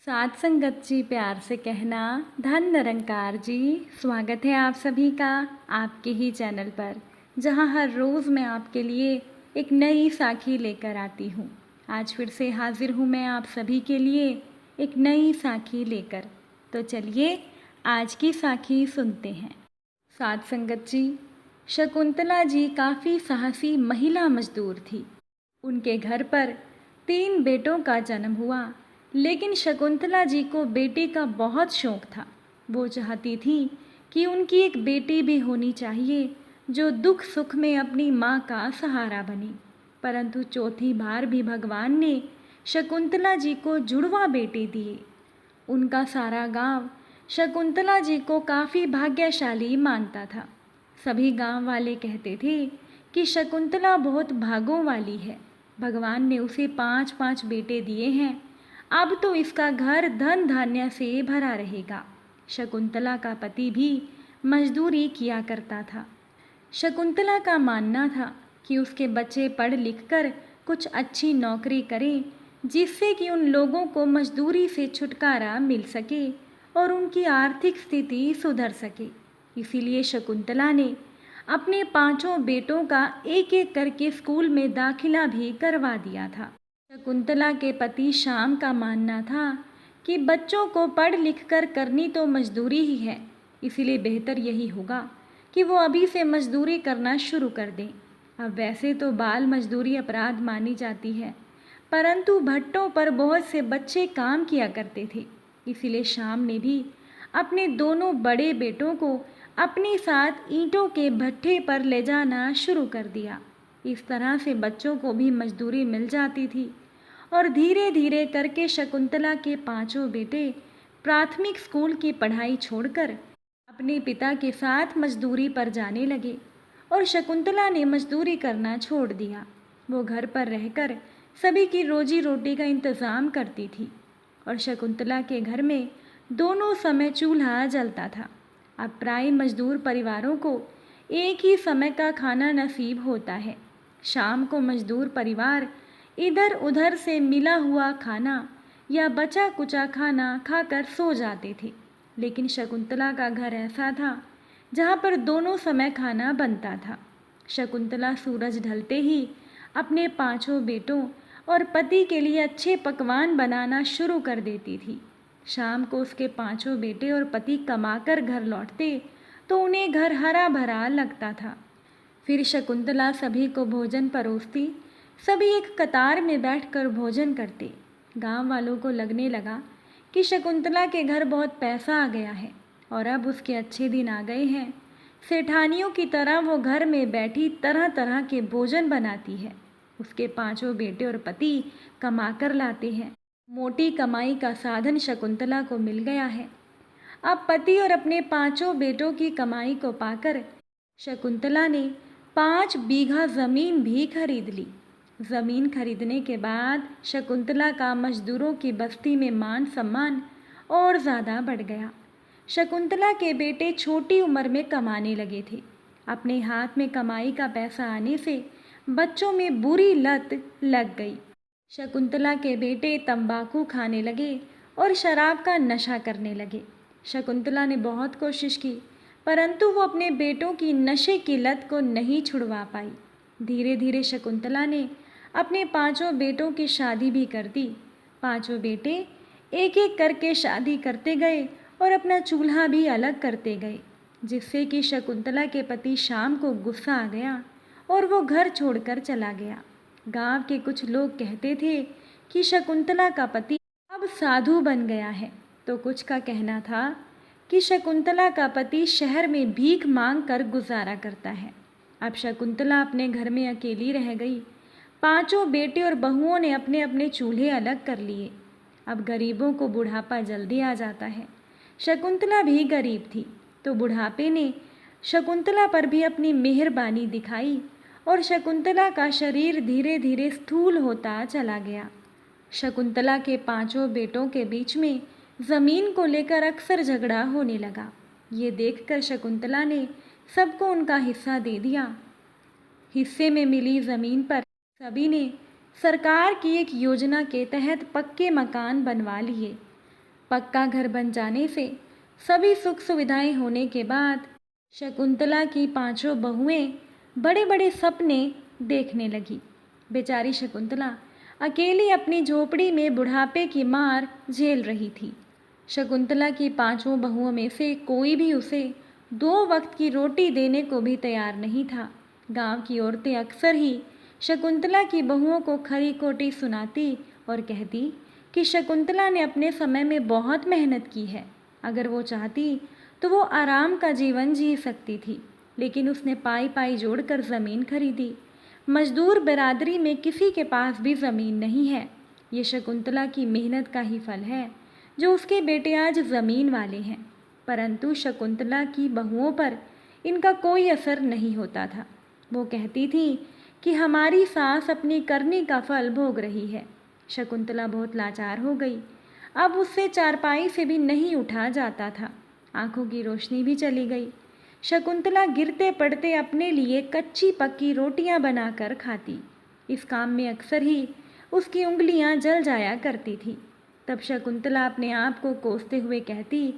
साथ संगत जी प्यार से कहना। धन निरंकार जी, स्वागत है आप सभी का आपके ही चैनल पर, जहां हर रोज़ मैं आपके लिए एक नई साखी लेकर आती हूं। आज फिर से हाजिर हूं मैं आप सभी के लिए एक नई साखी लेकर। तो चलिए आज की साखी सुनते हैं। साथ संगत जी, शकुंतला जी काफ़ी साहसी महिला मजदूर थी। उनके घर पर 3 बेटों का जन्म हुआ, लेकिन शकुंतला जी को बेटे का बहुत शौक था। वो चाहती थी कि उनकी एक बेटी भी होनी चाहिए जो दुख सुख में अपनी माँ का सहारा बने। परंतु चौथी बार भी भगवान ने शकुंतला जी को जुड़वा बेटे दिए। उनका सारा गांव शकुंतला जी को काफ़ी भाग्यशाली मानता था। सभी गांव वाले कहते थे कि शकुंतला बहुत भागों वाली है। भगवान ने उसे 5-5 बेटे दिए हैं। अब तो इसका घर धन धान्य से भरा रहेगा। शकुंतला का पति भी मजदूरी किया करता था। शकुंतला का मानना था कि उसके बच्चे पढ़ लिख कर कुछ अच्छी नौकरी करें, जिससे कि उन लोगों को मजदूरी से छुटकारा मिल सके और उनकी आर्थिक स्थिति सुधर सके। इसीलिए शकुंतला ने अपने 5 बेटों का एक एक करके स्कूल में दाखिला भी करवा दिया था। शकुंतला के पति श्याम का मानना था कि बच्चों को पढ़ लिख कर करनी तो मजदूरी ही है, इसीलिए बेहतर यही होगा कि वो अभी से मजदूरी करना शुरू कर दें। अब वैसे तो बाल मजदूरी अपराध मानी जाती है, परंतु भट्टों पर बहुत से बच्चे काम किया करते थे। इसीलिए श्याम ने भी अपने दोनों बड़े बेटों को अपने साथ ईंटों के भट्ठे पर ले जाना शुरू कर दिया। इस तरह से बच्चों को भी मजदूरी मिल जाती थी और धीरे धीरे करके शकुंतला के 5 बेटे प्राथमिक स्कूल की पढ़ाई छोड़कर अपने पिता के साथ मजदूरी पर जाने लगे और शकुंतला ने मजदूरी करना छोड़ दिया। वो घर पर रहकर सभी की रोजी रोटी का इंतज़ाम करती थी और शकुंतला के घर में दोनों समय चूल्हा जलता था। अब प्राय मजदूर परिवारों को एक ही समय का खाना नसीब होता है। शाम को मजदूर परिवार इधर उधर से मिला हुआ खाना या बचा कुचा खाना खाकर सो जाते थे। लेकिन शकुंतला का घर ऐसा था जहाँ पर दोनों समय खाना बनता था। शकुंतला सूरज ढलते ही अपने 5 बेटों और पति के लिए अच्छे पकवान बनाना शुरू कर देती थी। शाम को उसके 5 बेटे और पति कमाकर घर लौटते तो उन्हें घर हरा भरा लगता था। फिर शकुंतला सभी को भोजन परोसती। सभी एक कतार में बैठकर भोजन करते। गांव वालों को लगने लगा कि शकुंतला के घर बहुत पैसा आ गया है और अब उसके अच्छे दिन आ गए हैं। सेठानियों की तरह वो घर में बैठी तरह तरह के भोजन बनाती है। उसके 5 बेटे और पति कमाकर लाते हैं। मोटी कमाई का साधन शकुंतला को मिल गया है। अब पति और अपने 5 बेटों की कमाई को पाकर शकुंतला ने 5 बीघा ज़मीन भी खरीद ली। ज़मीन खरीदने के बाद शकुंतला का मजदूरों की बस्ती में मान सम्मान और ज़्यादा बढ़ गया। शकुंतला के बेटे छोटी उम्र में कमाने लगे थे। अपने हाथ में कमाई का पैसा आने से बच्चों में बुरी लत लग गई। शकुंतला के बेटे तंबाकू खाने लगे और शराब का नशा करने लगे। शकुंतला ने बहुत कोशिश की, परंतु वो अपने बेटों की नशे की लत को नहीं छुड़वा पाई। धीरे धीरे शकुंतला ने अपने 5 बेटों की शादी भी कर दी। 5 बेटे एक एक करके शादी करते गए और अपना चूल्हा भी अलग करते गए, जिससे कि शकुंतला के पति श्याम को गुस्सा आ गया और वो घर छोड़कर चला गया। गांव के कुछ लोग कहते थे कि शकुंतला का पति अब साधु बन गया है, तो कुछ का कहना था कि शकुंतला का पति शहर में भीख मांग कर गुजारा करता है। अब शकुंतला अपने घर में अकेली रह गई। 5 बेटे और बहुओं ने अपने अपने चूल्हे अलग कर लिए। अब गरीबों को बुढ़ापा जल्दी आ जाता है। शकुंतला भी गरीब थी, तो बुढ़ापे ने शकुंतला पर भी अपनी मेहरबानी दिखाई और शकुंतला का शरीर धीरे धीरे स्थूल होता चला गया। शकुंतला के 5 बेटों के बीच में ज़मीन को लेकर अक्सर झगड़ा होने लगा। ये देखकर शकुंतला ने सबको उनका हिस्सा दे दिया। हिस्से में मिली ज़मीन पर सभी ने सरकार की एक योजना के तहत पक्के मकान बनवा लिए। पक्का घर बन जाने से, सभी सुख सुविधाएं होने के बाद शकुंतला की पांचों बहुएं बड़े बड़े सपने देखने लगी। बेचारी शकुंतला अकेली अपनी झोपड़ी में बुढ़ापे की मार झेल रही थी। शकुंतला की पांचों बहुओं में से कोई भी उसे 2 वक्त की रोटी देने को भी तैयार नहीं था। गांव की औरतें अक्सर ही शकुंतला की बहुओं को खरी खोटी सुनाती और कहती कि शकुंतला ने अपने समय में बहुत मेहनत की है। अगर वो चाहती तो वो आराम का जीवन जी सकती थी, लेकिन उसने पाई पाई जोड़कर ज़मीन खरीदी। मजदूर बिरादरी में किसी के पास भी ज़मीन नहीं है। ये शकुंतला की मेहनत का ही फल है जो उसके बेटे आज ज़मीन वाले हैं। परंतु शकुंतला की बहुओं पर इनका कोई असर नहीं होता था। वो कहती थी कि हमारी सास अपनी करनी का फल भोग रही है। शकुंतला बहुत लाचार हो गई। अब उससे चारपाई से भी नहीं उठा जाता था। आंखों की रोशनी भी चली गई। शकुंतला गिरते पड़ते अपने लिए कच्ची पक्की रोटियां बनाकर खाती। इस काम में अक्सर ही उसकी उंगलियां जल जाया करती थी। तब शकुंतला अपने आप को कोसते हुए कहती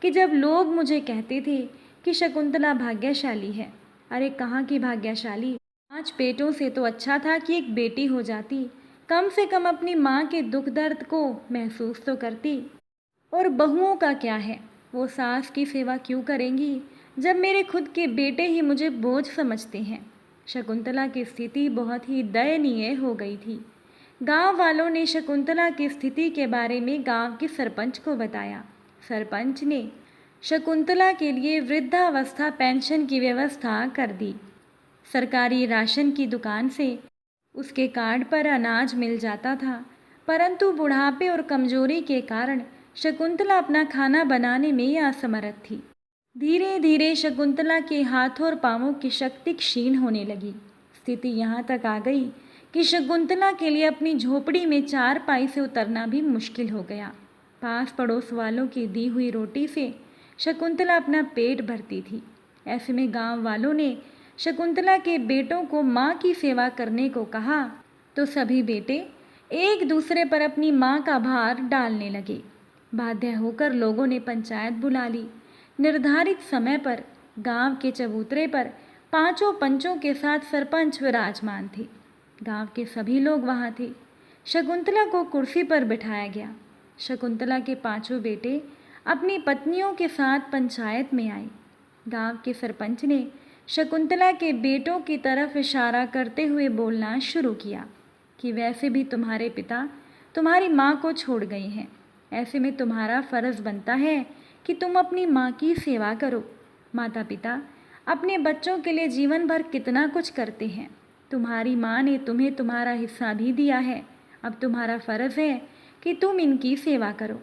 कि जब लोग मुझे कहते थे कि शकुंतला भाग्यशाली है, अरे कहाँ की भाग्यशाली, 5 पेटों से तो अच्छा था कि एक बेटी हो जाती। कम से कम अपनी माँ के दुख दर्द को महसूस तो करती। और बहुओं का क्या है, वो सास की सेवा क्यों करेंगी जब मेरे खुद के बेटे ही मुझे बोझ समझते हैं। शकुंतला की स्थिति बहुत ही दयनीय हो गई थी। गांव वालों ने शकुंतला की स्थिति के बारे में गांव के सरपंच को बताया। सरपंच ने शकुंतला के लिए वृद्धावस्था पेंशन की व्यवस्था कर दी। सरकारी राशन की दुकान से उसके कार्ड पर अनाज मिल जाता था, परंतु बुढ़ापे और कमजोरी के कारण शकुंतला अपना खाना बनाने में असमर्थ थी। धीरे धीरे शकुंतला के हाथों और पांवों की शक्ति क्षीण होने लगी। स्थिति यहाँ तक आ गई कि शकुंतला के लिए अपनी झोपड़ी में चारपाई से उतरना भी मुश्किल हो गया। पास पड़ोस वालों की दी हुई रोटी से शकुंतला अपना पेट भरती थी। ऐसे में गांव वालों ने शकुंतला के बेटों को माँ की सेवा करने को कहा तो सभी बेटे एक दूसरे पर अपनी माँ का भार डालने लगे। बाध्य होकर लोगों ने पंचायत बुला ली। निर्धारित समय पर गांव के चबूतरे पर 5 पंचों के साथ सरपंच विराजमान थे। गांव के सभी लोग वहां थे। शकुंतला को कुर्सी पर बिठाया गया। शकुंतला के 5 बेटे अपनी पत्नियों के साथ पंचायत में आए। गांव के सरपंच ने शकुंतला के बेटों की तरफ इशारा करते हुए बोलना शुरू किया कि वैसे भी तुम्हारे पिता तुम्हारी माँ को छोड़ गए हैं। ऐसे में तुम्हारा फ़र्ज़ बनता है कि तुम अपनी माँ की सेवा करो। माता पिता अपने बच्चों के लिए जीवन भर कितना कुछ करते हैं। तुम्हारी माँ ने तुम्हें तुम्हारा हिस्सा भी दिया है। अब तुम्हारा फ़र्ज़ है कि तुम इनकी सेवा करो।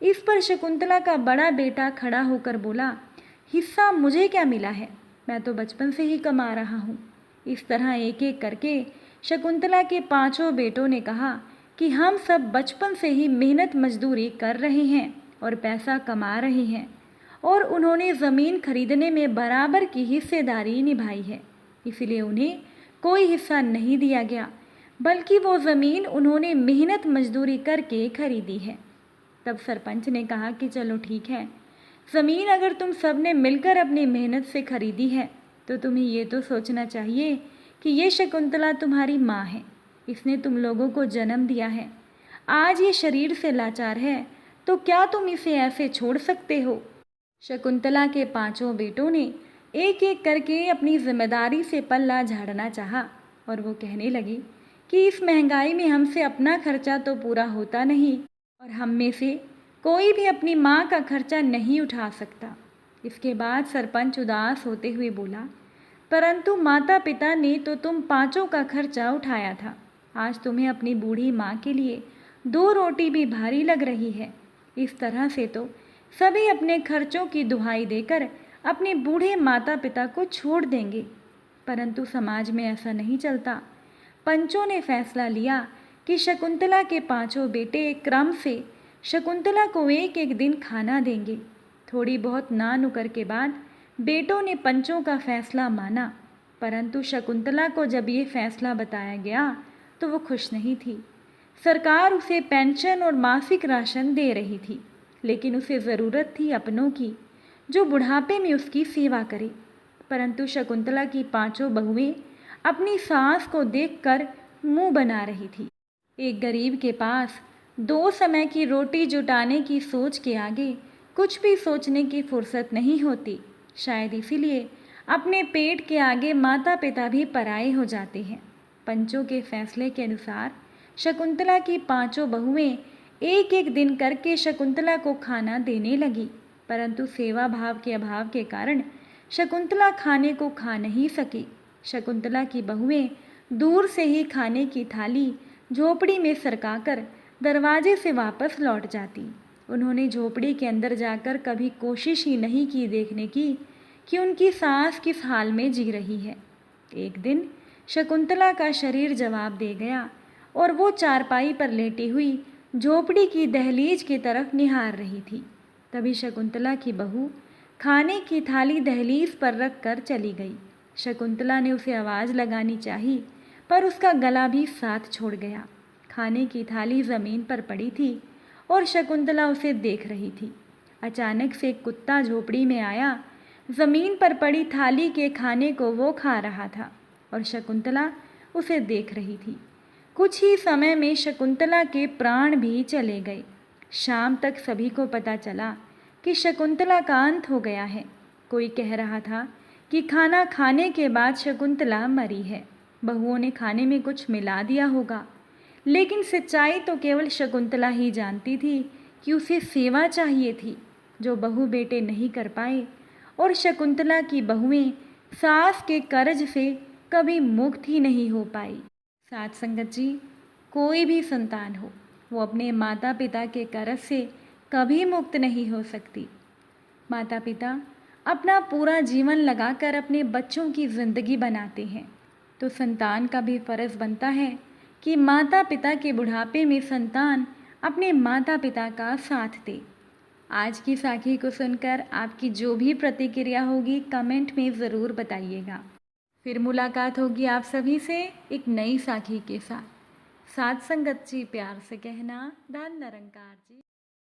इस पर शकुंतला का बड़ा बेटा खड़ा होकर बोला, हिस्सा मुझे क्या मिला है, मैं तो बचपन से ही कमा रहा हूँ। इस तरह एक एक करके शकुंतला के 5 बेटों ने कहा कि हम सब बचपन से ही मेहनत मजदूरी कर रहे हैं और पैसा कमा रहे हैं, और उन्होंने ज़मीन खरीदने में बराबर की हिस्सेदारी निभाई है। इसलिए उन्हें कोई हिस्सा नहीं दिया गया, बल्कि वो ज़मीन उन्होंने मेहनत मजदूरी करके खरीदी है। तब सरपंच ने कहा कि चलो ठीक है, ज़मीन अगर तुम सब ने मिलकर अपनी मेहनत से खरीदी है तो तुम्हें ये तो सोचना चाहिए कि ये शकुंतला तुम्हारी माँ है। इसने तुम लोगों को जन्म दिया है। आज ये शरीर से लाचार है तो क्या तुम इसे ऐसे छोड़ सकते हो। शकुंतला के 5 बेटों ने एक एक करके अपनी जिम्मेदारी से पल्ला झाड़ना चाहा और वो कहने लगे कि इस महंगाई में हमसे अपना खर्चा तो पूरा होता नहीं और हम में से कोई भी अपनी माँ का खर्चा नहीं उठा सकता। इसके बाद सरपंच उदास होते हुए बोला, परंतु माता पिता ने तो तुम 5 का खर्चा उठाया था। आज तुम्हें अपनी बूढ़ी माँ के लिए 2 रोटी भी भारी लग रही है। इस तरह से तो सभी अपने खर्चों की दुहाई देकर अपने बूढ़े माता पिता को छोड़ देंगे, परंतु समाज में ऐसा नहीं चलता। पंचों ने फैसला लिया कि शकुंतला के 5 बेटे क्रम से शकुंतला को एक एक दिन खाना देंगे। थोड़ी बहुत ना नुकर के बाद बेटों ने पंचों का फैसला माना, परंतु शकुंतला को जब ये फैसला बताया गया तो वो खुश नहीं थी। सरकार उसे पेंशन और मासिक राशन दे रही थी, लेकिन उसे ज़रूरत थी अपनों की, जो बुढ़ापे में उसकी सेवा करे। परंतु शकुंतला की पांचों बहुएं अपनी सास को देखकर मुंह बना रही थी। एक गरीब के पास 2 समय की रोटी जुटाने की सोच के आगे कुछ भी सोचने की फुर्सत नहीं होती। शायद इसीलिए अपने पेट के आगे माता पिता भी पराये हो जाते हैं। पंचों के फैसले के अनुसार शकुंतला की पांचों बहुएं एक एक दिन करके शकुंतला को खाना देने लगी, परंतु सेवा भाव के अभाव के कारण शकुंतला खाने को खा नहीं सकी। शकुंतला की बहुएं दूर से ही खाने की थाली झोपड़ी में सरकाकर दरवाजे से वापस लौट जाती। उन्होंने झोपड़ी के अंदर जाकर कभी कोशिश ही नहीं की देखने की कि उनकी सास किस हाल में जी रही है। एक दिन शकुंतला का शरीर जवाब दे गया और वो चारपाई पर लेटी हुई झोपड़ी की दहलीज की तरफ निहार रही थी। तभी शकुंतला की बहू खाने की थाली दहलीज पर रख कर चली गई। शकुंतला ने उसे आवाज़ लगानी चाही, पर उसका गला भी साथ छोड़ गया। खाने की थाली ज़मीन पर पड़ी थी और शकुंतला उसे देख रही थी। अचानक से एक कुत्ता झोपड़ी में आया। ज़मीन पर पड़ी थाली के खाने को वो खा रहा था और शकुंतला उसे देख रही थी। कुछ ही समय में शकुंतला के प्राण भी चले गए। शाम तक सभी को पता चला कि शकुंतला का अंत हो गया है। कोई कह रहा था कि खाना खाने के बाद शकुंतला मरी है, बहुओं ने खाने में कुछ मिला दिया होगा। लेकिन सच्चाई तो केवल शकुंतला ही जानती थी कि उसे सेवा चाहिए थी, जो बहू बेटे नहीं कर पाए, और शकुंतला की बहुएं सास के कर्ज से कभी मुक्त ही नहीं हो पाई। साथ संगत जी, कोई भी संतान हो, वो अपने माता पिता के कर्ज से कभी मुक्त नहीं हो सकती। माता पिता अपना पूरा जीवन लगाकर अपने बच्चों की ज़िंदगी बनाते हैं, तो संतान का भी फ़र्ज़ बनता है कि माता पिता के बुढ़ापे में संतान अपने माता पिता का साथ दे। आज की साखी को सुनकर आपकी जो भी प्रतिक्रिया होगी कमेंट में ज़रूर बताइएगा। फिर मुलाकात होगी आप सभी से एक नई साखी के साथ। साथ संगत जी, प्यार से कहना, धन निरंकार जी।